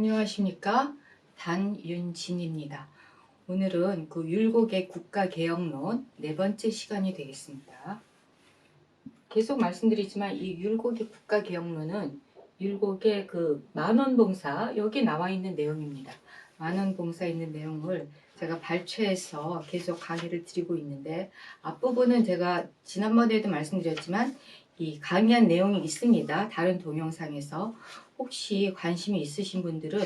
안녕하십니까? 단윤진입니다. 오늘은 그 율곡의 국가개혁론 네 번째 시간이 되겠습니다. 계속 말씀드리지만 이 율곡의 국가개혁론은 율곡의 그 만원봉사 여기 나와 있는 내용입니다. 만원봉사에 있는 내용을 제가 발췌해서 계속 강의를 드리고 있는데 앞부분은 제가 지난번에도 말씀드렸지만 이 강의한 내용이 있습니다. 다른 동영상에서 혹시 관심이 있으신 분들은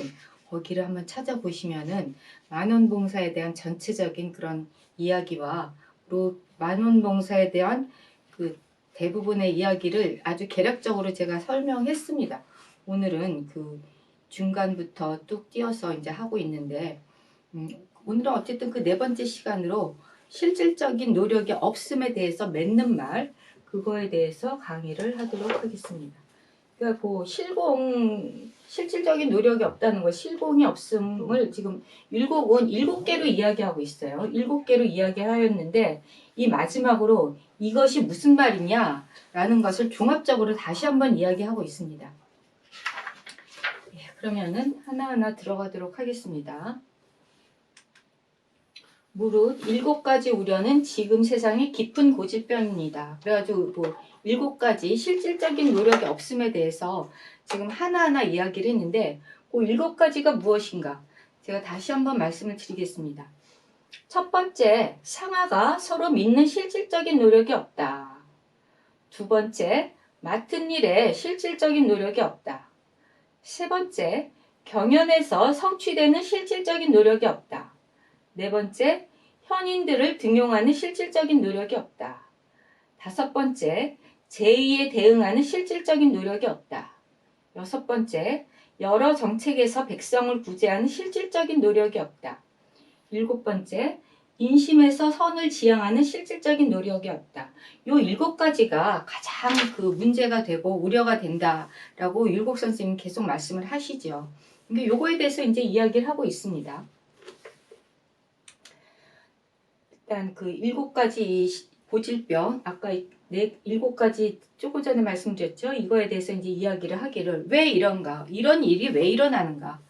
거기를 한번 찾아보시면은 만원봉사에 대한 전체적인 그런 이야기와 또 만원봉사에 대한 그 대부분의 이야기를 아주 개략적으로 제가 설명했습니다. 오늘은 그 중간부터 뚝 띄어서 이제 하고 있는데 오늘은 어쨌든 그 네 번째 시간으로 실질적인 노력이 없음에 대해서 맺는 말 그거에 대해서 강의를 하도록 하겠습니다. 그러니까 그 실질적인 노력이 없다는 거, 실공이 없음을 지금 율곡은 7개로 이야기하고 있어요. 7개로 이야기하였는데 이 마지막으로 이것이 무슨 말이냐 라는 것을 종합적으로 다시 한번 이야기하고 있습니다. 예, 그러면은 하나하나 들어가도록 하겠습니다. 무릇 7가지 우려는 지금 세상의 깊은 고질병입니다. 그래가지고 뭐 7가지 실질적인 노력이 없음에 대해서 지금 하나하나 이야기를 했는데 그 7가지가 무엇인가 제가 다시 한번 말씀을 드리겠습니다. 첫 번째, 상하가 서로 믿는 실질적인 노력이 없다. 두 번째, 맡은 일에 실질적인 노력이 없다. 세 번째, 경연에서 성취되는 실질적인 노력이 없다. 네 번째, 현인들을 등용하는 실질적인 노력이 없다. 다섯 번째, 제의에 대응하는 실질적인 노력이 없다. 여섯 번째, 여러 정책에서 백성을 구제하는 실질적인 노력이 없다. 일곱 번째, 인심에서 선을 지향하는 실질적인 노력이 없다. 요 7가지가 가장 그 문제가 되고 우려가 된다라고 율곡 선생님이 계속 말씀을 하시죠. 근데 요거에 대해서 이제 이야기를 하고 있습니다. 일단 그 7가지 고질병, 아까 7가지 조금 전에 말씀드렸죠. 이거에 대해서 이제 이야기를 하기를 왜 이런가, 이런 일이 왜 일어나는가.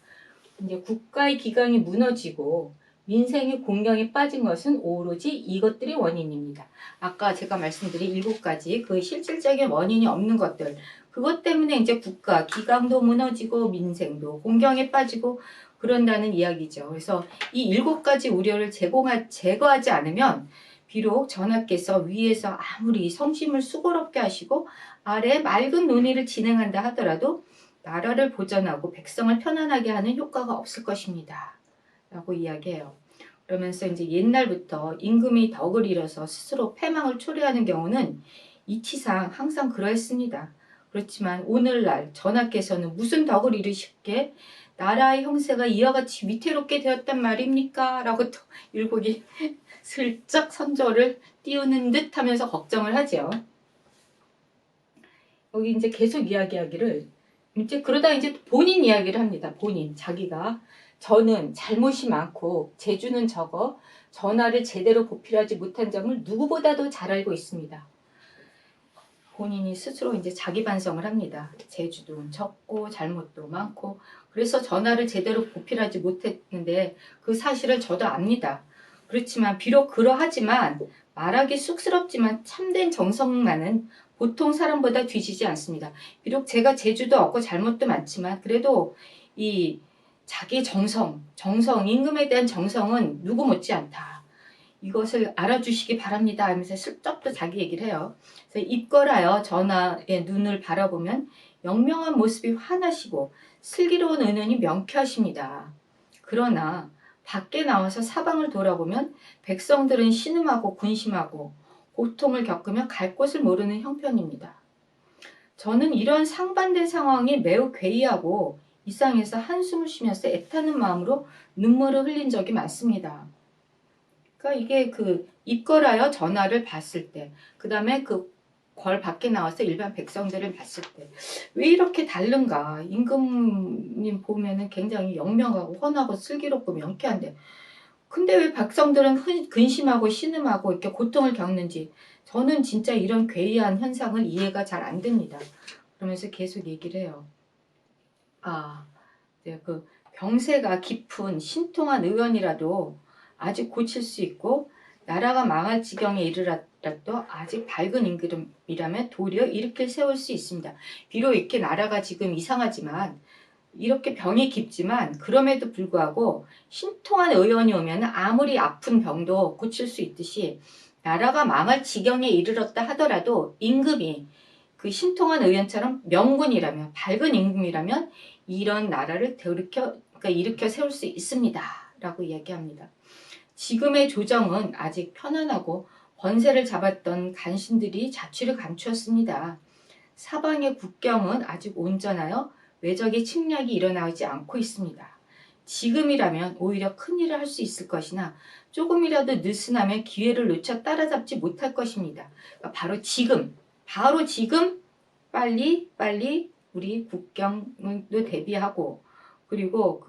이제 국가의 기강이 무너지고 민생의 공경에 빠진 것은 오로지 이것들이 원인입니다. 아까 제가 말씀드린 7가지 그 실질적인 원인이 없는 것들, 그것 때문에 이제 국가 기강도 무너지고 민생도 공경에 빠지고 그런다는 이야기죠. 그래서 이 7가지 우려를 제거하지 않으면 비록 전하께서 위에서 아무리 성심을 수고롭게 하시고 아래 맑은 논의를 진행한다 하더라도 나라를 보전하고 백성을 편안하게 하는 효과가 없을 것입니다. 라고 이야기해요. 그러면서 이제 옛날부터 임금이 덕을 잃어서 스스로 패망을 초래하는 경우는 이치상 항상 그러했습니다. 그렇지만 오늘날 전하께서는 무슨 덕을 이루시게 나라의 형세가 이와 같이 위태롭게 되었단 말입니까? 라고 또 율곡이 슬쩍 선조를 띄우는 듯 하면서 걱정을 하죠. 여기 이제 계속 이야기하기를 이제 그러다 이제 본인 이야기를 합니다. 본인 자기가 저는 잘못이 많고 재주는 적어 전하를 제대로 보필하지 못한 점을 누구보다도 잘 알고 있습니다. 본인이 스스로 이제 자기 반성을 합니다. 재주도 적고 잘못도 많고 그래서 전하를 제대로 보필하지 못했는데 그 사실을 저도 압니다. 그렇지만 비록 그러하지만 말하기 쑥스럽지만 참된 정성만은 보통 사람보다 뒤지지 않습니다. 비록 제가 재주도 없고 잘못도 많지만 그래도 이 자기 정성, 임금에 대한 정성은 누구 못지 않다. 이것을 알아주시기 바랍니다 하면서 슬쩍 또 자기 얘기를 해요. 그래서 입걸하여 전하의 눈을 바라보면 영명한 모습이 환하시고 슬기로운 은연이 명쾌하십니다. 그러나 밖에 나와서 사방을 돌아보면 백성들은 신음하고 군심하고 고통을 겪으며 갈 곳을 모르는 형편입니다. 저는 이런 상반된 상황이 매우 괴이하고 이상해서 한숨을 쉬면서 애타는 마음으로 눈물을 흘린 적이 많습니다. 그러니까 이게 그 입걸하여 전하를 봤을 때, 그 다음에 그 궐 밖에 나와서 일반 백성들을 봤을 때 왜 이렇게 다른가. 임금님 보면은 굉장히 영명하고 훤하고 슬기롭고 명쾌한데 근데 왜 백성들은 근심하고 신음하고 이렇게 고통을 겪는지 저는 진짜 이런 괴이한 현상을 이해가 잘 안 됩니다. 그러면서 계속 얘기를 해요. 아, 네, 그 병세가 깊은 신통한 의원이라도 아직 고칠 수 있고 나라가 망할 지경에 이르렀도 아직 밝은 임금이라면 도리어 일으킬 세울 수 있습니다. 비록 이렇게 나라가 지금 이상하지만 이렇게 병이 깊지만 그럼에도 불구하고 신통한 의원이 오면 아무리 아픈 병도 고칠 수 있듯이 나라가 망할 지경에 이르렀다 하더라도 임금이 그 신통한 의원처럼 명군이라면 밝은 임금이라면 이런 나라를 그러니까 일으켜 세울 수 있습니다. 라고 이야기합니다. 지금의 조정은 아직 편안하고 권세를 잡았던 간신들이 자취를 감추었습니다. 사방의 국경은 아직 온전하여 외적의 침략이 일어나지 않고 있습니다. 지금이라면 오히려 큰일을 할 수 있을 것이나 조금이라도 느슨하면 기회를 놓쳐 따라잡지 못할 것입니다. 그러니까 바로 지금 빨리 우리 국경도 대비하고 그리고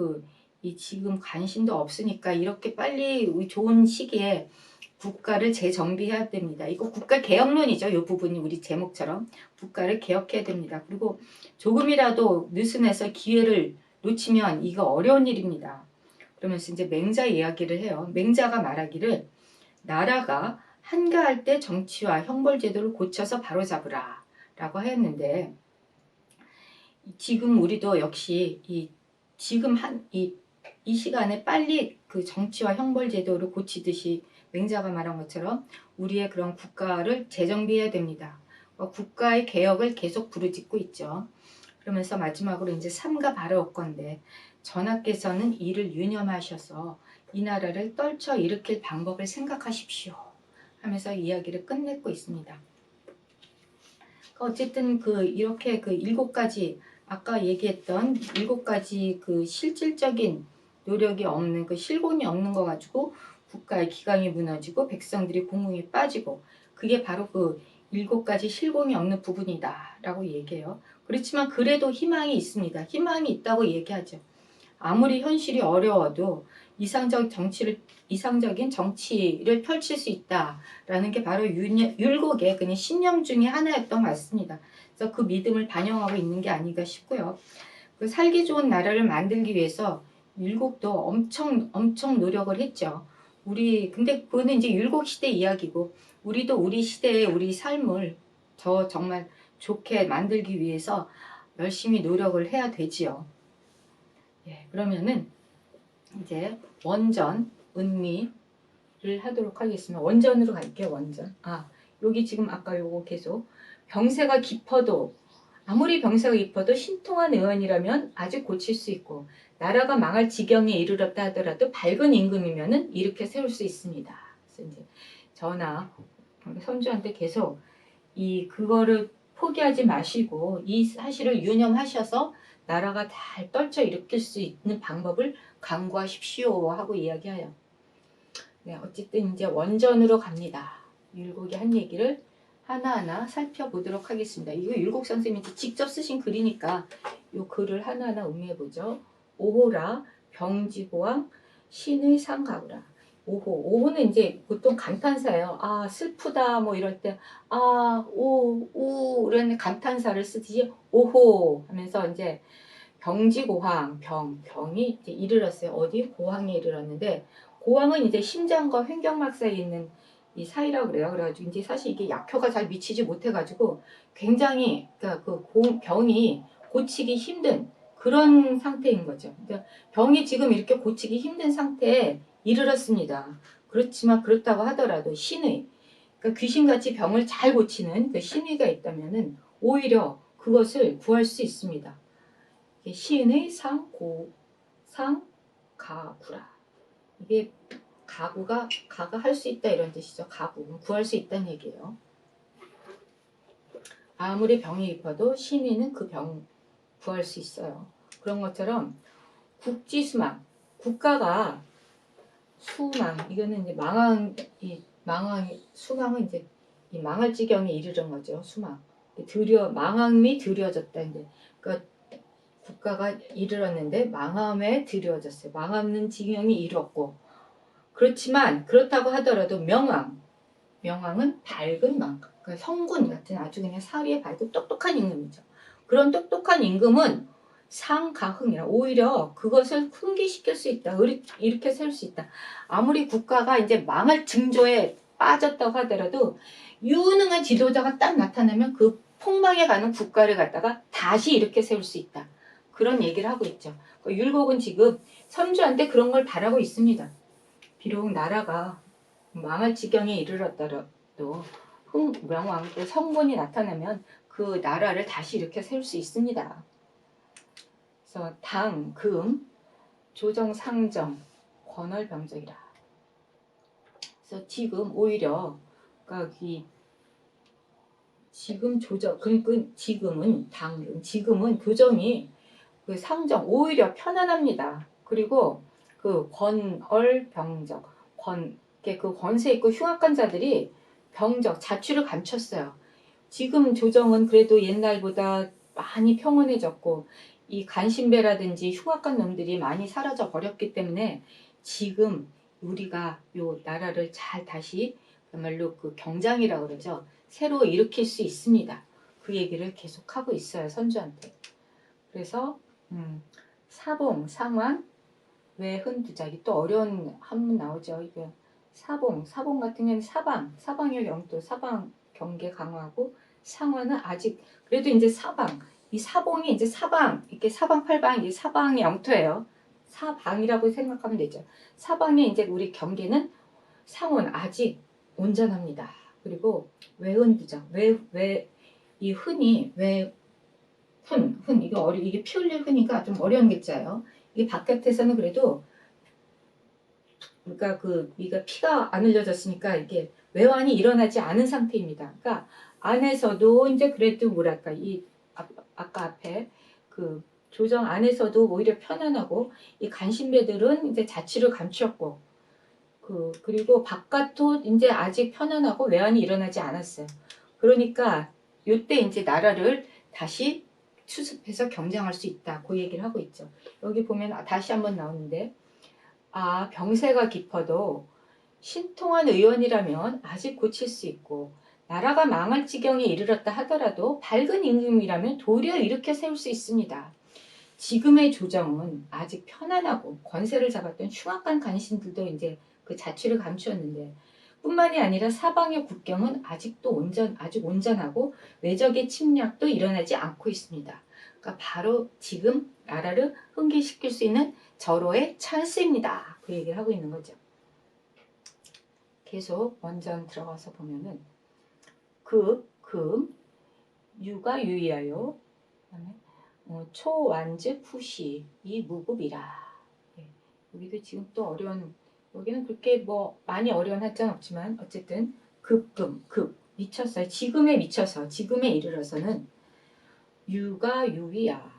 이 지금 간신도 없으니까 이렇게 빨리 좋은 시기에 국가를 재정비해야 됩니다. 이거 국가개혁론이죠. 이 부분이 우리 제목처럼 국가를 개혁해야 됩니다. 그리고 조금이라도 느슨해서 기회를 놓치면 이거 어려운 일입니다. 그러면서 이제 맹자 이야기를 해요. 맹자가 말하기를 나라가 한가할 때 정치와 형벌제도를 고쳐서 바로잡으라 라고 하였는데 지금 우리도 역시 지금 이 시간에 빨리 그 정치와 형벌제도를 고치듯이 맹자가 말한 것처럼 우리의 그런 국가를 재정비해야 됩니다. 국가의 개혁을 계속 부르짖고 있죠. 그러면서 마지막으로 이제 삼가 바라올 건데 전하께서는 이를 유념하셔서 이 나라를 떨쳐 일으킬 방법을 생각하십시오. 하면서 이야기를 끝내고 있습니다. 어쨌든 이렇게 7가지 아까 얘기했던 7가지 실질적인 노력이 없는 실공이 없는 거 가지고 국가의 기강이 무너지고 백성들이 공공에 빠지고 그게 바로 7가지 실공이 없는 부분이다 라고 얘기해요. 그렇지만 그래도 희망이 있습니다. 희망이 있다고 얘기하죠. 아무리 현실이 어려워도 이상적인 정치를 펼칠 수 있다라는 게 바로 율곡의 그냥 신념 중에 하나였던 것 같습니다. 그래서 그 믿음을 반영하고 있는 게 아닌가 싶고요. 살기 좋은 나라를 만들기 위해서 율곡도 엄청 노력을 했죠. 근데 그거는 이제 율곡 시대 이야기고 우리도 우리 시대의 우리 삶을 더 정말 좋게 만들기 위해서 열심히 노력을 해야 되지요. 예, 그러면은 이제 원전, 은미를 하도록 하겠습니다. 원전으로 갈게요. 원전. 여기 지금 아까 요거 계속 병세가 깊어도 아무리 병세가 깊어도 신통한 의원이라면 아직 고칠 수 있고 나라가 망할 지경에 이르렀다 하더라도 밝은 임금이면은 일으켜 세울 수 있습니다. 그래서 이제 전하 선주한테 계속 그거를 포기하지 마시고 이 사실을 유념하셔서 나라가 잘 떨쳐 일으킬 수 있는 방법을 강구하십시오 하고 이야기해요. 네, 어쨌든 이제 원전으로 갑니다. 율곡이 한 얘기를 하나하나 살펴보도록 하겠습니다. 이거 율곡 선생님이 직접 쓰신 글이니까 이 글을 하나하나 음미해보죠. 오호라 병지고왕 신의 상가우라. 오호는 이제 보통 감탄사예요. 슬프다 뭐 이럴 때 우 이런 감탄사를 쓰듯이 오호 하면서 이제 병지고황 병이 이제 이르렀어요. 어디 고황에 이르렀는데 고황은 이제 심장과 횡격막 사이에 있는 이 사이라고 그래요. 그래가지고 이제 사실 이게 약효가 잘 미치지 못해가지고 굉장히 그러니까 병이 고치기 힘든 그런 상태인 거죠. 그러니까 병이 지금 이렇게 고치기 힘든 상태에 이르렀습니다. 그렇지만 그렇다고 하더라도 신의, 그러니까 귀신같이 병을 잘 고치는 그 신의가 있다면은 오히려 그것을 구할 수 있습니다. 신의 상가구라. 이게 가가 할 수 있다 이런 뜻이죠. 가구, 구할 수 있다는 얘기예요. 아무리 병이 깊어도 신의는 그 병 구할 수 있어요. 그런 것처럼 국지수망, 국가가 수망, 이거는 이제 수망은 이제 이 망할 지경에 이르는 거죠. 수망. 망함이 들여졌다. 이제 그러니까 국가가 이르렀는데 망함에 들여졌어요. 망하는 지경이 이뤘고 그렇지만 그렇다고 하더라도 명왕은 밝은 망, 그러니까 성군 같은 아주 그냥 사리에 밝고 똑똑한 임금이죠. 그런 똑똑한 임금은 상가흥이라 오히려 그것을 흥기시킬 수 있다. 이렇게 세울 수 있다. 아무리 국가가 이제 망할 징조에 빠졌다고 하더라도 유능한 지도자가 딱 나타나면 그 폭망해 가는 국가를 갖다가 다시 이렇게 세울 수 있다. 그런 얘기를 하고 있죠. 율곡은 지금 선조한테 그런 걸 바라고 있습니다. 비록 나라가 망할 지경에 이르렀더라도 명왕 또 성본이 나타나면 그 나라를 다시 이렇게 세울 수 있습니다. 그래서 당, 금, 조정, 상정, 권월병적이라. 그래서 지금 오히려 그러니까 지금 조정 그러니까 지금은 당, 지금은 교정이 그 상정 오히려 편안합니다. 그리고 그 권월병적 그 권세 있고 흉악한 자들이 병적 자취를 감췄어요. 지금 조정은 그래도 옛날보다 많이 평온해졌고 이 간신배라든지 흉악한 놈들이 많이 사라져 버렸기 때문에 지금 우리가 요 나라를 잘 다시 그야말로 그 경장이라고 그러죠. 새로 일으킬 수 있습니다. 그 얘기를 계속 하고 있어요. 선조한테. 그래서 사봉, 상환, 외흔 두작이 또 어려운 한문 나오죠. 이게 사봉 같은 경우는 사방의 영도, 사방 경계 강화하고 상환은 아직 그래도 이제 이 사봉이 이제 이렇게 사방팔방 이게 사방의 영토예요. 사방이라고 생각하면 되죠. 사방의 이제 우리 경계는 상원 아직 온전합니다. 그리고 외흔 두작, 이 흔이 이게 피 흘릴 흔이가 좀 어려운 글자예요. 이게 바깥에서는 그래도 그러니까 이가 피가 안 흘려졌으니까 이게 외환이 일어나지 않은 상태입니다. 그러니까 안에서도 이제 그래도 뭐랄까 아까 앞에 그 조정 안에서도 오히려 편안하고 이 간신배들은 이제 자취를 감추었고 그리고 바깥도 이제 아직 편안하고 외환이 일어나지 않았어요. 그러니까 요때 이제 나라를 다시 수습해서 경장할 수 있다. 그 얘기를 하고 있죠. 여기 보면 다시 한번 나오는데 병세가 깊어도 신통한 의원이라면 아직 고칠 수 있고 나라가 망할 지경에 이르렀다 하더라도 밝은 임금이라면 도리어 일으켜 세울 수 있습니다. 지금의 조정은 아직 편안하고 권세를 잡았던 흉악한 간신들도 이제 그 자취를 감추었는데 뿐만이 아니라 사방의 국경은 아직도 아직 온전하고 외적의 침략도 일어나지 않고 있습니다. 그러니까 바로 지금 나라를 흥기시킬 수 있는 절호의 찬스입니다. 그 얘기를 하고 있는 거죠. 계속 원전 들어가서 보면은 유가 유의하여 그다음에 초완즈 푸시 이 무급이라. 네. 여기도 지금 또 어려운 여기는 그렇게 뭐 많이 어려운 한자는 없지만 어쨌든 급 미쳤어요. 지금에 이르러서는 유가 유위야.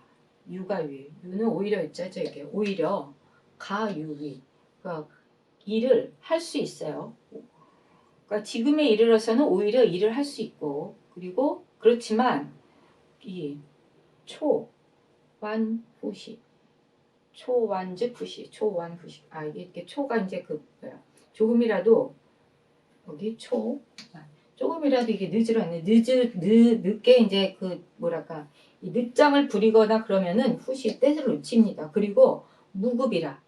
유는 오히려 있자죠. 이게 오히려 가유위. 그러니까 일을 할 수 있어요. 그러니까 지금에 이르러서는 오히려 일을 할 수 있고 그리고 그렇지만 이 초완후시 초완즈 푸시 초완후시 이게 이렇게 초가 이제 조금이라도 여기 조금이라도 이게 늦게 이제 뭐랄까 이 늦장을 부리거나 그러면은 후시 때를 놓칩니다. 그리고 무급이라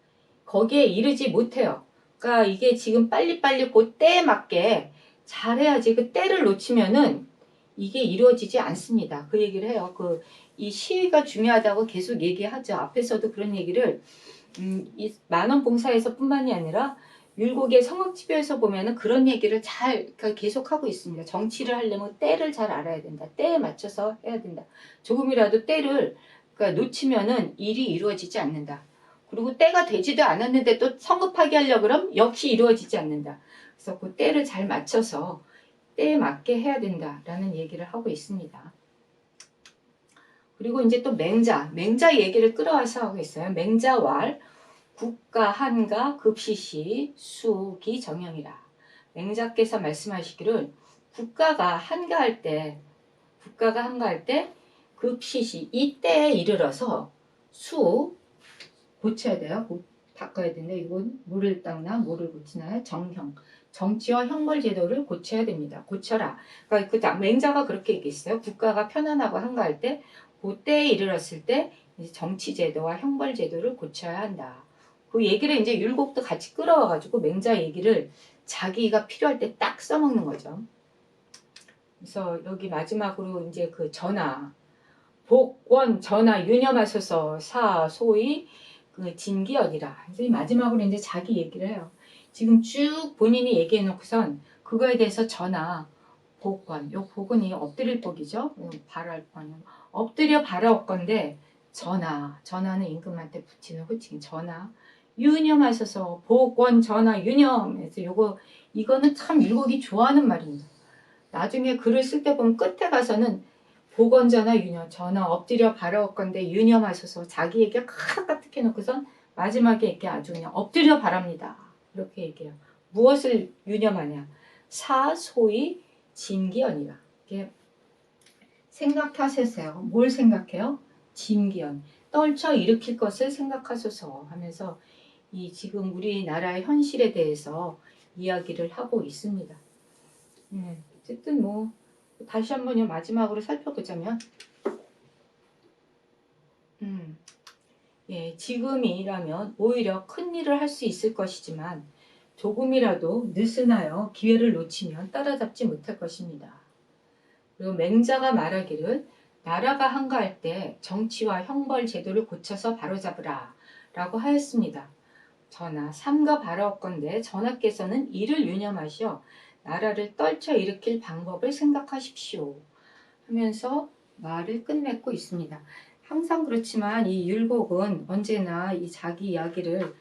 거기에 이르지 못해요. 그러니까 이게 지금 빨리빨리 그 때에 맞게 잘해야지 그 때를 놓치면은 이게 이루어지지 않습니다. 그 얘기를 해요. 이 시위가 중요하다고 계속 얘기하죠. 앞에서도 그런 얘기를 이 만원봉사에서 뿐만이 아니라 율곡의 성악지배에서 보면은 그런 얘기를 잘 계속하고 있습니다. 정치를 하려면 때를 잘 알아야 된다. 때에 맞춰서 해야 된다. 조금이라도 때를 놓치면은 일이 이루어지지 않는다. 그리고 때가 되지도 않았는데 또 성급하게 하려고 그러면 역시 이루어지지 않는다. 그래서 그 때를 잘 맞춰서 때에 맞게 해야 된다라는 얘기를 하고 있습니다. 그리고 이제 또 맹자 얘기를 끌어와서 하고 있어요. 맹자왈 국가 한가 급시시 수기 정형이라. 맹자께서 말씀하시기를 국가가 한가할 때 급시시 이때에 이르러서 고쳐야 돼요. 바꿔야 되는데 이건 물을 닦나 뭐를 고치나요? 정치와 형벌 제도를 고쳐야 됩니다. 고쳐라. 그러니까 맹자가 그렇게 얘기했어요. 국가가 편안하고 한가할 때 그때에 이르렀을 때 이제 정치제도와 형벌제도를 고쳐야 한다. 그 얘기를 이제 율곡도 같이 끌어와가지고 맹자 얘기를 자기가 필요할 때 딱 써먹는 거죠. 그래서 여기 마지막으로 이제 그 전하, 복권 전하 유념하소서 사 소위 그 진기언이라. 그래서 마지막으로 이제 자기 얘기를 해요. 지금 쭉 본인이 얘기해 놓고선 그거에 대해서 전하, 복권, 요 복은이 엎드릴 복이죠. 바랄 뻔은 엎드려 바라올 건데 전하, 전하는 임금한테 붙이는 호칭 전하. 유념하셔서 복권 전하 유념해서 이거는 참 율곡이 좋아하는 말입니다. 나중에 글을 쓸 때 보면 끝에 가서는 복권 전하 유념 전하 엎드려 바라올 건데 유념하셔서 자기에게 카카틱 해놓고선 마지막에 이렇게 아주 그냥 엎드려 바랍니다. 이렇게 얘기해요. 무엇을 유념하냐? 사 소위 진기언이라. 이게 생각하세요. 뭘 생각해요? 진기언. 떨쳐 일으킬 것을 생각하소서 하면서 이 지금 우리나라의 현실에 대해서 이야기를 하고 있습니다. 어쨌든 뭐 다시 한번 마지막으로 살펴보자면 지금이라면 오히려 큰 일을 할 수 있을 것이지만 조금이라도 느슨하여 기회를 놓치면 따라잡지 못할 것입니다. 그리고 맹자가 말하기를 나라가 한가할 때 정치와 형벌 제도를 고쳐서 바로잡으라 라고 하였습니다. 전하 삼가 바라옵건대 전하께서는 이를 유념하시어 나라를 떨쳐 일으킬 방법을 생각하십시오 하면서 말을 끝맺고 있습니다. 항상 그렇지만 이 율곡은 언제나 이 자기 이야기를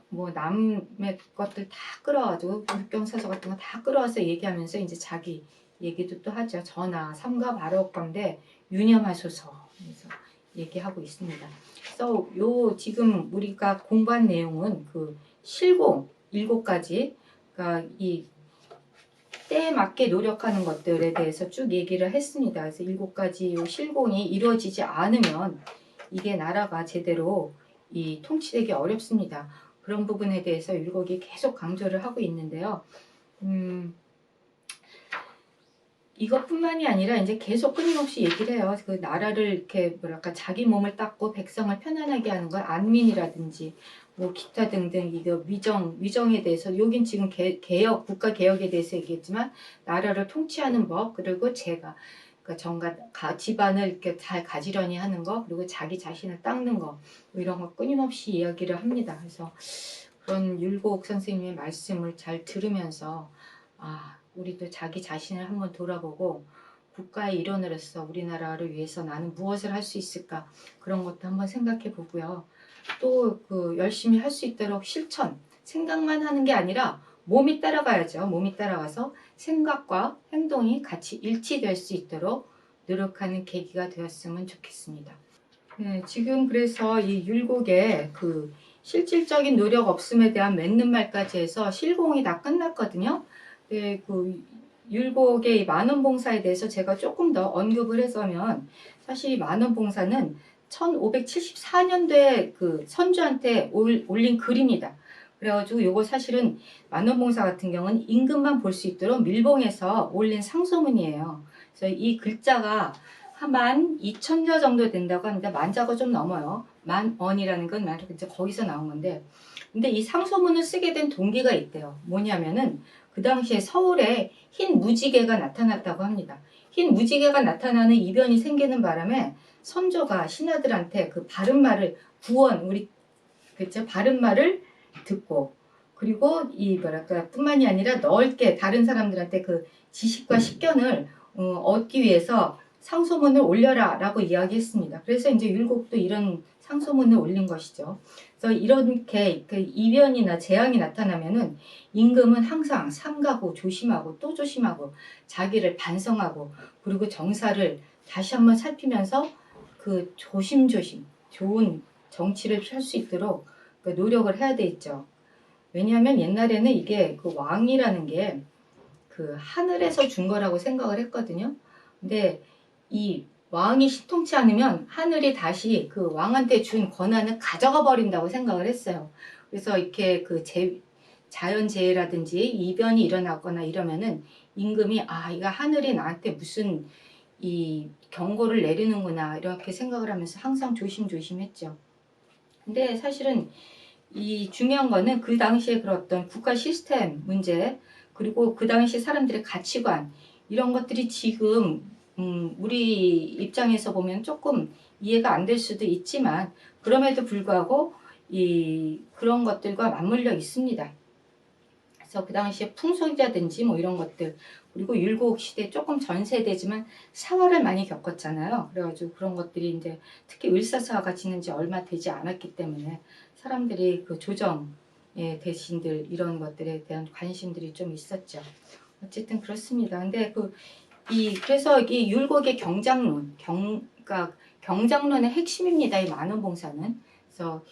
뭐 남의 것들 다 끌어와도 율경사서 같은 거 다 끌어와서 얘기하면서 이제 자기 얘기도 또 하죠. 전하 삼가 바라옵건대 유념하소서 그래서 얘기하고 있습니다. 그래서 요 지금 우리가 공부한 내용은 그 실공 7가지 그러니까 이 때에 맞게 노력하는 것들에 대해서 쭉 얘기를 했습니다. 그래서 7가지 요 실공이 이루어지지 않으면 이게 나라가 제대로 이 통치되기 어렵습니다. 그런 부분에 대해서 율곡이 계속 강조를 하고 있는데요. 이것뿐만이 아니라 이제 계속 끊임없이 얘기를 해요. 그 나라를 이렇게 뭐랄까 자기 몸을 닦고 백성을 편안하게 하는 건 안민이라든지 뭐 기타 등등 이거 위정에 대해서 여긴 지금 개혁 국가 개혁에 대해서 얘기했지만 나라를 통치하는 법 그리고 제가 그러니까 집안을 이렇게 잘 가지런히 하는 거 그리고 자기 자신을 닦는 거 뭐 이런 거 끊임없이 이야기를 합니다. 그래서 그런 율곡 선생님의 말씀을 잘 들으면서 우리도 자기 자신을 한번 돌아보고 국가의 일원으로서 우리나라를 위해서 나는 무엇을 할 수 있을까 그런 것도 한번 생각해 보고요. 또 그 열심히 할 수 있도록 실천 생각만 하는 게 아니라 몸이 따라가야죠. 몸이 따라가서 생각과 행동이 같이 일치될 수 있도록 노력하는 계기가 되었으면 좋겠습니다. 지금 그래서 이 율곡의 그 실질적인 노력 없음에 대한 맺는 말까지 해서 실공이 다 끝났거든요. 그 율곡의 만원봉사에 대해서 제가 조금 더 언급을 해서면 사실 만원봉사는 1574년도에 그 선주한테 올린 글입니다. 그래가지고 이거 사실은 만원봉사 같은 경우는 임금만 볼 수 있도록 밀봉해서 올린 상소문이에요. 그래서 이 글자가 한 12,000자 정도 된다고 하는데 만자가 좀 넘어요. 만원이라는 건 이제 거기서 나온 건데 근데 이 상소문을 쓰게 된 동기가 있대요. 뭐냐면은 그 당시에 서울에 흰 무지개가 나타났다고 합니다. 흰 무지개가 나타나는 이변이 생기는 바람에 선조가 신하들한테 그 바른말을 바른말을 듣고 그리고 이 뿐만이 아니라 넓게 다른 사람들한테 그 지식과 식견을 얻기 위해서 상소문을 올려라 라고 이야기했습니다. 그래서 이제 율곡도 이런 상소문을 올린 것이죠. 그래서 이렇게 그 이변이나 재앙이 나타나면은 임금은 항상 삼가고 조심하고 또 조심하고 자기를 반성하고 그리고 정사를 다시 한번 살피면서 그 조심조심 좋은 정치를 펼 수 있도록 노력을 해야 되겠죠. 왜냐하면 옛날에는 이게 그 왕이라는 게 그 하늘에서 준 거라고 생각을 했거든요. 근데 이 왕이 신통치 않으면 하늘이 다시 그 왕한테 준 권한을 가져가 버린다고 생각을 했어요. 그래서 이렇게 그 자연재해라든지 이변이 일어나거나 이러면은 임금이 이거 하늘이 나한테 무슨 이 경고를 내리는구나 이렇게 생각을 하면서 항상 조심조심했죠. 근데 사실은 이 중요한 거는 그 당시에 그런 어떤 국가 시스템 문제, 그리고 그 당시 사람들의 가치관, 이런 것들이 지금 우리 입장에서 보면 조금 이해가 안 될 수도 있지만, 그럼에도 불구하고 그런 것들과 맞물려 있습니다. 그래서 그 당시에 풍속이라든지 뭐 이런 것들, 그리고 율곡 시대 조금 전 세대지만 사화를 많이 겪었잖아요. 그래가지고 그런 것들이 이제 특히 을사사화가 지는 지 얼마 되지 않았기 때문에 사람들이 그 조정의 대신들 이런 것들에 대한 관심들이 좀 있었죠. 어쨌든 그렇습니다. 근데 그래서 이 율곡의 경장론, 그러니까 경장론의 핵심입니다. 이 만원봉사는. 그래서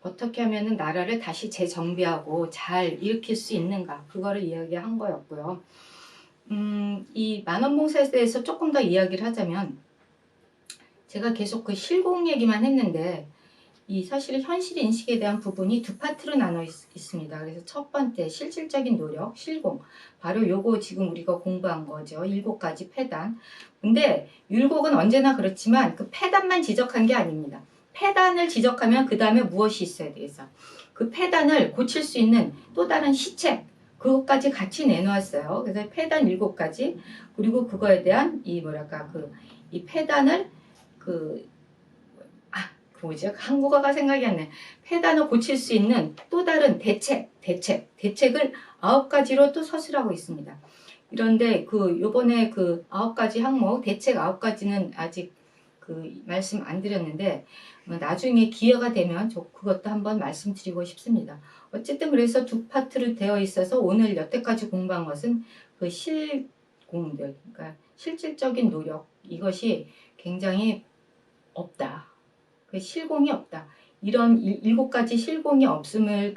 어떻게 하면은 나라를 다시 재정비하고 잘 일으킬 수 있는가, 그거를 이야기한 거였고요. 이 만원봉사에 대해서 조금 더 이야기를 하자면, 제가 계속 그 실공 얘기만 했는데 사실 현실 인식에 대한 부분이 두 파트로 나눠 있습니다. 그래서 첫 번째 실질적인 노력, 실공, 바로 요거 지금 우리가 공부한 거죠. 7가지 폐단. 근데 율곡은 언제나 그렇지만 그 폐단만 지적한 게 아닙니다. 폐단을 지적하면 그 다음에 무엇이 있어야 되겠어. 그 폐단을 고칠 수 있는 또 다른 시책, 그것까지 같이 내놓았어요. 그래서 폐단 7가지, 그리고 그거에 대한 이 폐단을 뭐죠? 한국어가 생각이 안 나요. 폐단을 고칠 수 있는 또 다른 대책을 9가지로 또 서술하고 있습니다. 그런데 요번에 9가지 항목, 대책 9가지는 아직 말씀 안 드렸는데, 나중에 기회가 되면 그것도 한번 말씀드리고 싶습니다. 어쨌든 그래서 두 파트로 되어 있어서 오늘 여태까지 공부한 것은 그 실공들, 그러니까 실질적인 노력, 이것이 굉장히 없다. 그 실공이 없다. 이런 7가지 실공이 없음을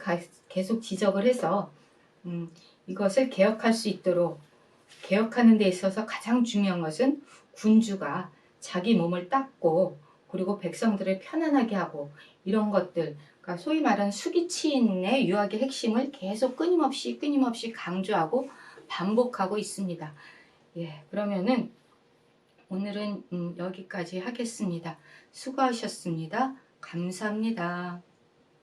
계속 지적을 해서 이것을 개혁할 수 있도록, 개혁하는 데 있어서 가장 중요한 것은 군주가 자기 몸을 닦고, 그리고 백성들을 편안하게 하고, 이런 것들, 그러니까 소위 말하는 수기치인의 유학의 핵심을 계속 끊임없이 강조하고 반복하고 있습니다. 예, 그러면은 오늘은 여기까지 하겠습니다. 수고하셨습니다. 감사합니다.